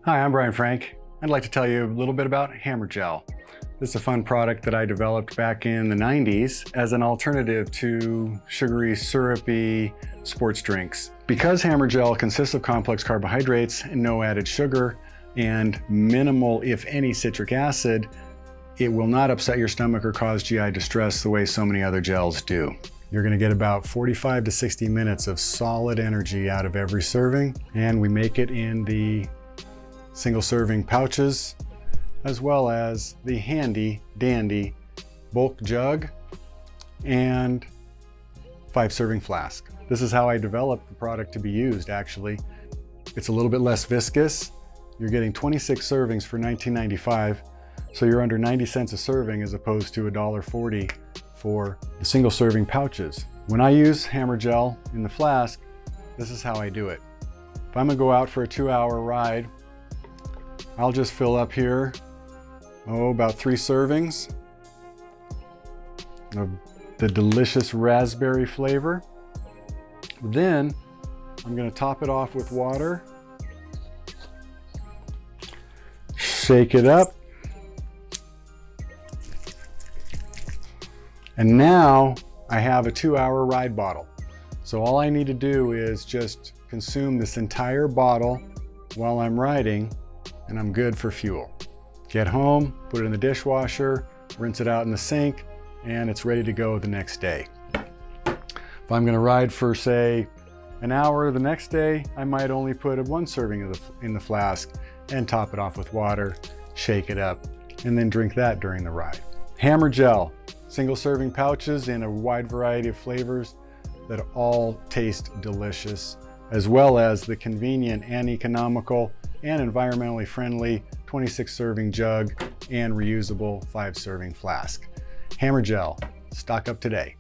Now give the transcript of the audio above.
Hi, I'm Brian Frank. I'd like to tell you a little bit about Hammer Gel. This is a fun product that I developed back in the 90s as an alternative to sugary, syrupy sports drinks. Because Hammer Gel consists of complex carbohydrates and no added sugar and minimal, if any, citric acid, it will not upset your stomach or cause GI distress the way so many other gels do. You're going to get about 45 to 60 minutes of solid energy out of every serving, and we make it in the single serving pouches as well as the handy dandy bulk jug and 5 serving flask. This is how I developed the product to be used. Actually, it's a little bit less viscous. You're getting 26 servings for $19.95, so you're under 90 cents a serving as opposed to $1.40 for the single serving pouches. When I use Hammer Gel in the flask, this is how I do it. If I'm gonna go out for a 2-hour ride, I'll just fill up here, about 3 servings of the delicious raspberry flavor. Then I'm gonna top it off with water, shake it up, and now I have a 2-hour ride bottle. So all I need to do is just consume this entire bottle while I'm riding, and I'm good for fuel. Get home, put it in the dishwasher, rinse it out in the sink, and it's ready to go the next day. If I'm gonna ride for, say, an hour the next day, I might only put 1 serving in the flask and top it off with water, shake it up, and then drink that during the ride. Hammer Gel, single serving pouches in a wide variety of flavors that all taste delicious, as well as the convenient and economical and environmentally friendly 26 serving jug and reusable 5 serving flask. Hammer Gel, stock up today.